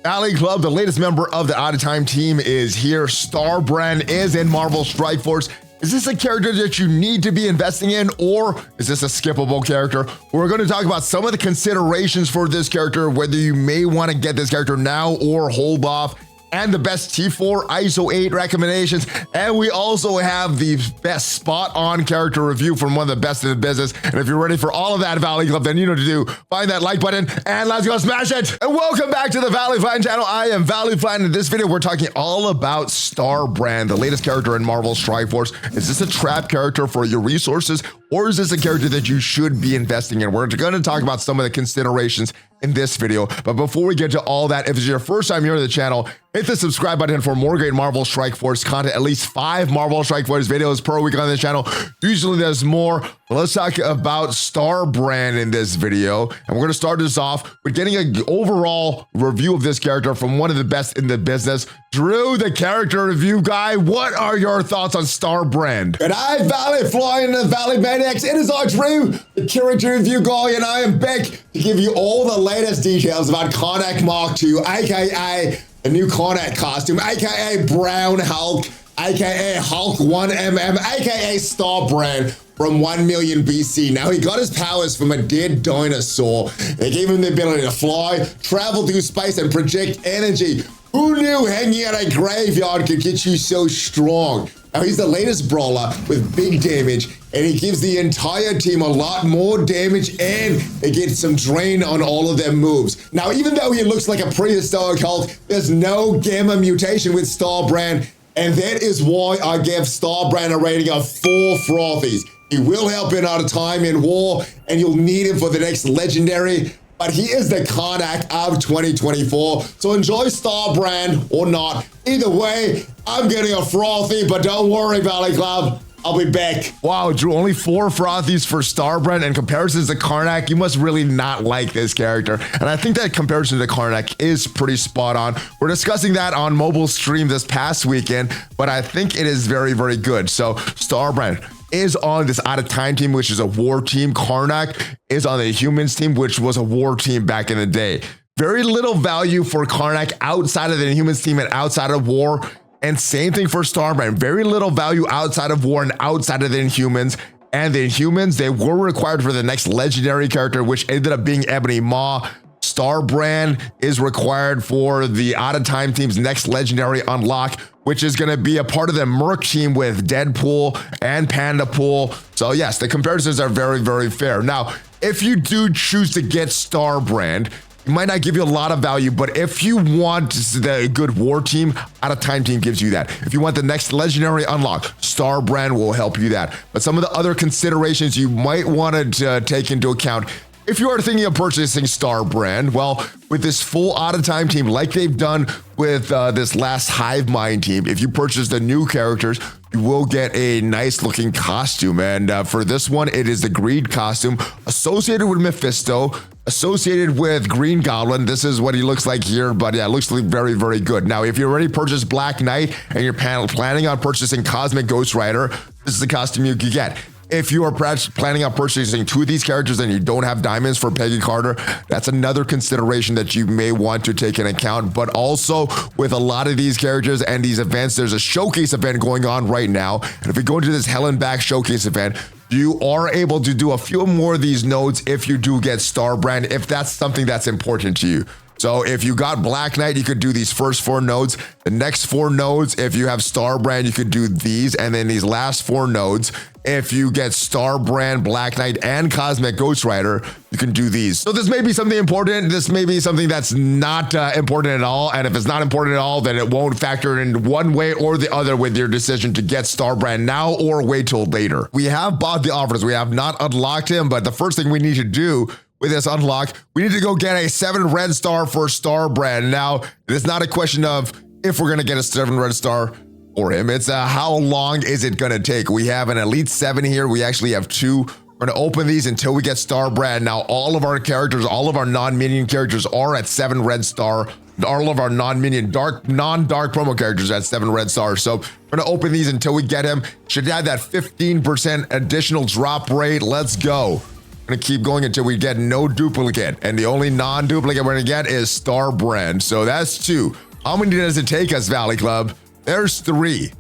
Valley Club, the latest member of the Out of Time team, is here. Starbrand is in Marvel Strike Force. Is this a character that you need to be investing in, or is this a skippable character? We're going to talk about some of the considerations for this character, whether you may want to get this character now or hold off, and the best T4 Iso-8 recommendations. And we also have the best spot-on character review from one of the best in the business. And if you're ready for all of that, Valley Club, then you know what to do. Find that like button and let's go smash it. And welcome back to the ValleyFlyin channel. I am ValleyFlyin. In this video, we're talking all about Starbrand, the latest character in Marvel Strike Force. Is this a trap character for your resources, or is this a character that you should be investing in? We're going to talk about some of the considerations in this video. But before we get to all that, if it's your first time here on the channel, hit the subscribe button for more great Marvel Strike Force content. At least 5 Marvel Strike Force videos per week on this channel. Usually there's more. But let's talk about Starbrand in this video. And we're going to start this off with getting an overall review of this character from one of the best in the business. Drew, the character review guy, what are your thoughts on Starbrand? And I, ValleyFlyin and Valley Maniacs, it is I, Drew, the character review guy, and I am back to give you all the latest details about Karnak Mark II, aka a new Karnak costume, aka Brown Hulk, aka Hulk 1mm, aka Starbrand from 1 million BC. Now, he got his powers from a dead dinosaur. They gave him the ability to fly, travel through space, and project energy. Who knew hanging out a graveyard could get you so strong? Now, he's the latest brawler with big damage, and he gives the entire team a lot more damage, and it gets some drain on all of their moves. Now, even though he looks like a prehistoric Hulk, there's no gamma mutation with Starbrand, and that is why I gave Starbrand a rating of 4 frothies. He will help in Out of Time in war, and you'll need him for the next legendary. But he is the Karnak of 2024, so enjoy Starbrand or not. Either way, I'm getting a frothy, but don't worry, Valley Club, I'll be back. Wow, Drew, only 4 frothies for Starbrand and comparisons to Karnak. You must really not like this character. And I think that comparison to Karnak is pretty spot on. We're discussing that on mobile stream this past weekend, but I think it is very, very good. So Starbrand is on this Out of Time team, which is a war team. Karnak is on the Humans team, which was a war team back in the day. Very little value for Karnak outside of the Humans team and outside of war. And same thing for Starbrand. Very little value outside of war and outside of the Inhumans. And the Inhumans, they were required for the next legendary character, which ended up being Ebony Maw. Starbrand is required for the Out of Time team's next legendary unlock, which is going to be a part of the Merc team with Deadpool and Pandapool. So yes, the comparisons are very, very fair. Now, if you do choose to get Starbrand, it might not give you a lot of value, but if you want the good war team, Out of Time team gives you that. If you want the next legendary unlock, Starbrand will help you that. But some of the other considerations you might want to take into account if you are thinking of purchasing Starbrand, well, with this full Out of Time team, like they've done with this last Hive Mind team, if you purchase the new characters, you will get a nice looking costume. And for this one, it is the Greed costume associated with Mephisto, associated with Green Goblin. This is what he looks like here, but yeah, it looks very, very good. Now, if you already purchased Black Knight and you're planning on purchasing Cosmic Ghost Rider, this is the costume you could get. If you are planning on purchasing 2 of these characters and you don't have diamonds for Peggy Carter, that's another consideration that you may want to take into account. But also with a lot of these characters and these events, there's a showcase event going on right now. And if we go into this Hell and Back showcase event, you are able to do a few more of these nodes if you do get Starbrand, if that's something that's important to you. So if you got Black Knight, you could do these first 4 nodes. The next 4 nodes, if you have Starbrand, you could do these. And then these last 4 nodes, if you get Starbrand, Black Knight, and Cosmic Ghost Rider, you can do these. So this may be something important. This may be something that's not important at all. And if it's not important at all, then it won't factor in one way or the other with your decision to get Starbrand now or wait till later. We have bought the offers. We have not unlocked him, but the first thing we need to do with this unlock, we need to go get a 7 red star for Starbrand. Now, it's not a question of if we're going to get a 7 red star for him. It's how long is it going to take? We have an Elite 7 here. We actually have 2. We're going to open these until we get Starbrand. Now, all of our characters, all of our non-minion characters are at 7 red star. All of our non-minion, non-dark promo characters at 7 red stars. So we're going to open these until we get him. Should have that 15% additional drop rate. Let's go. We're gonna keep going until we get no duplicate. And the only non-duplicate we're gonna get is Starbrand. So that's 2. How many does it take us, Valley Club? There's 3.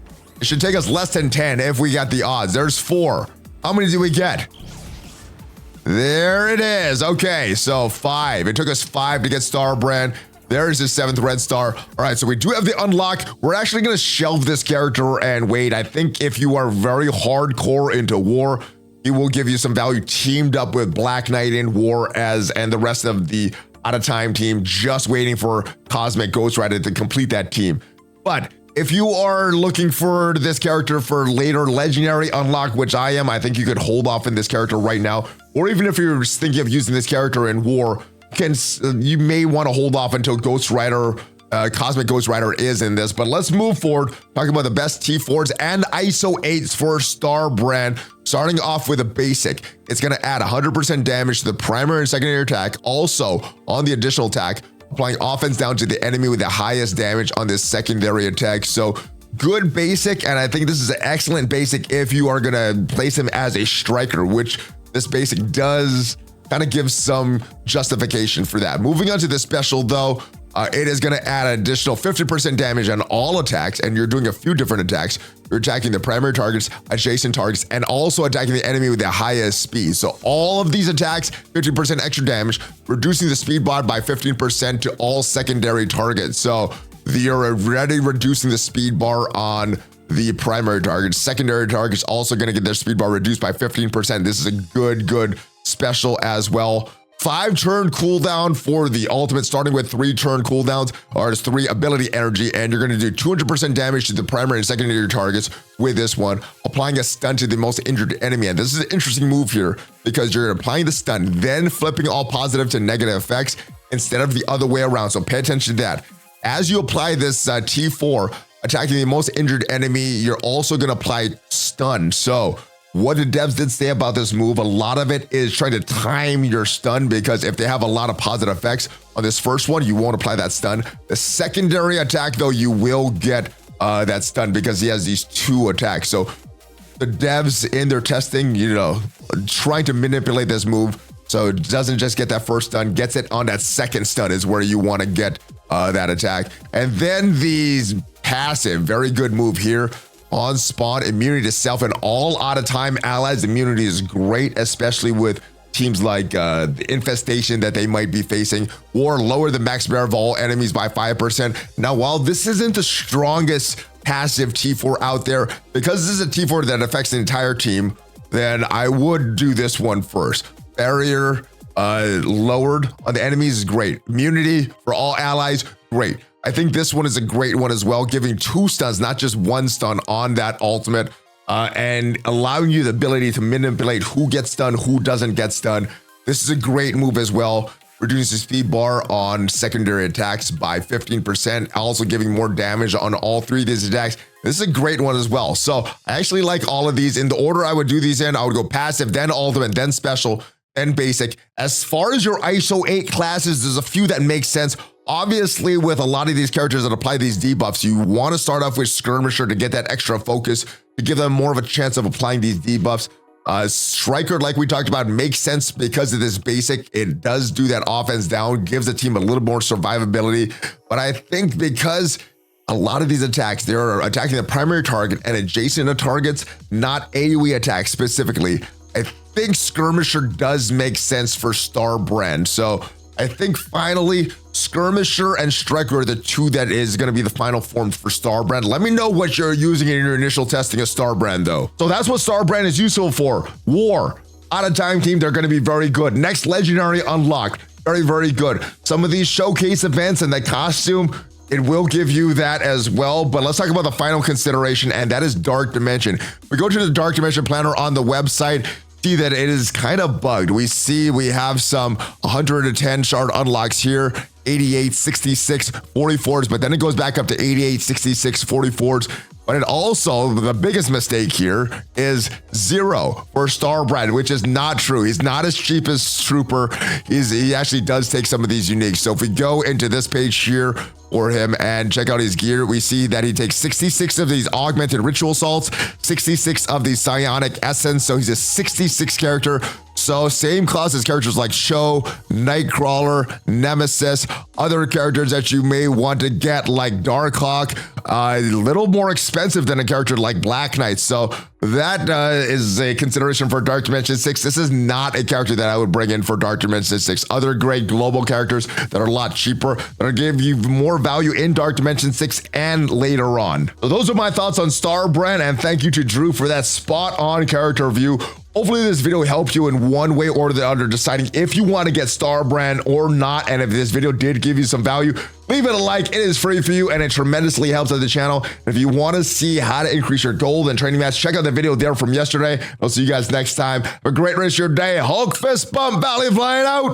It should take us less than 10 if we got the odds. There's 4. How many do we get? There it is. Okay, so 5. It took us 5 to get Starbrand. There's the 7th red star. All right, so we do have the unlock. We're actually going to shelve this character and wait. I think if you are very hardcore into war, it will give you some value teamed up with Black Knight in war and the rest of the out of time team, just waiting for Cosmic Ghost Rider to complete that team. But if you are looking for this character for later legendary unlock, which I am, I think you could hold off in this character right now. Or even if you're thinking of using this character in war, you may want to hold off until Ghost Rider, Cosmic Ghost Rider is in this. But let's move forward, talking about the best T4s and Iso-8s for Starbrand. Starting off with a basic, it's going to add 100% damage to the primary and secondary attack. Also, on the additional attack, applying offense down to the enemy with the highest damage on this secondary attack. So good basic, and I think this is an excellent basic if you are going to place him as a striker, which this basic does kind of give some justification for that. Moving on to the special though, it is going to add an additional 50% damage on all attacks, and you're doing a few different attacks. You're attacking the primary targets, adjacent targets, and also attacking the enemy with the highest speed. So all of these attacks, 50% extra damage, reducing the speed bar by 15% to all secondary targets. So you're already reducing the speed bar on the primary targets. Secondary targets also going to get their speed bar reduced by 15%. This is a good special as well. 5-turn cooldown for the ultimate, starting with 3-turn cooldowns, or it's 3 ability energy, and you're going to do 200% damage to the primary and secondary targets with this one, applying a stun to the most injured enemy. And this is an interesting move here because you're applying the stun, then flipping all positive to negative effects instead of the other way around. So pay attention to that. As you apply this T4, attacking the most injured enemy, you're also going to apply stun. So what the devs did say about this move, a lot of it is trying to time your stun, because if they have a lot of positive effects on this first one, you won't apply that stun. The secondary attack, though, you will get that stun because he has these 2 attacks. So the devs in their testing, trying to manipulate this move so it doesn't just get that first stun, gets it on that second stun is where you want to get that attack. And then these passive, very good move here. On spawn, immunity to self and all out of time allies. Immunity is great, especially with teams like the infestation that they might be facing, or lower the max bear of all enemies by 5%. Now, while this isn't the strongest passive T4 out there, because this is a T4 that affects the entire team, then I would do this one first. Barrier lowered on the enemies is great. Immunity for all allies, great. I think this one is a great one as well, giving 2 stuns, not just 1 stun on that ultimate, and allowing you the ability to manipulate who gets stunned, who doesn't get stunned. This is a great move as well, reducing the speed bar on secondary attacks by 15%, also giving more damage on all 3 of these attacks. This is a great one as well. So I actually like all of these. In the order I would do these in, I would go passive, then ultimate, then special, then basic. As far as your ISO-8 classes, there's a few that make sense. Obviously, with a lot of these characters that apply these debuffs, you want to start off with Skirmisher to get that extra focus, to give them more of a chance of applying these debuffs. Striker, like we talked about, makes sense because of this basic. It does do that offense down, gives the team a little more survivability. But I think because a lot of these attacks, they're attacking the primary target and adjacent to targets, not AoE attacks specifically, I think Skirmisher does make sense for Starbrand. So I think finally, Skirmisher and Striker are the 2 that is going to be the final forms for Starbrand. Let me know what you're using in your initial testing of Starbrand, though. So that's what Starbrand is useful for. War, out of time team, they're going to be very good. Next legendary unlocked, very good. Some of these showcase events and the costume, it will give you that as well. But let's talk about the final consideration, and that is Dark Dimension. We go to the Dark Dimension planner on the website. See that it is kind of bugged. We have some 110 shard unlocks here, 88, 66, 44s, but then it goes back up to 88, 66, 44s. But it also, the biggest mistake here is 0 for Starbrand, which is not true. He's not as cheap as Trooper. He actually does take some of these uniques. So if we go into this page here for him and check out his gear, we see that he takes 66 of these augmented ritual salts, 66 of the psionic essence. So he's a 66 character. So same class as characters like Show, Nightcrawler, Nemesis, other characters that you may want to get like Darkhawk, a little more expensive than a character like Black Knight. So that is a consideration for Dark Dimension 6. This is not a character that I would bring in for Dark Dimension 6. Other great global characters that are a lot cheaper, that will give you more value in Dark Dimension 6 and later on. So those are my thoughts on Starbrand, and thank you to Drew for that spot on character review. Hopefully this video helped you in one way or the other deciding if you want to get Starbrand or not. And if this video did give you some value, leave it a like. It is free for you and it tremendously helps out the channel. And if you want to see how to increase your gold and training match, check out the video there from yesterday. I'll see you guys next time. Have a great rest of your day. Hulk fist bump, ValleyFlyin out.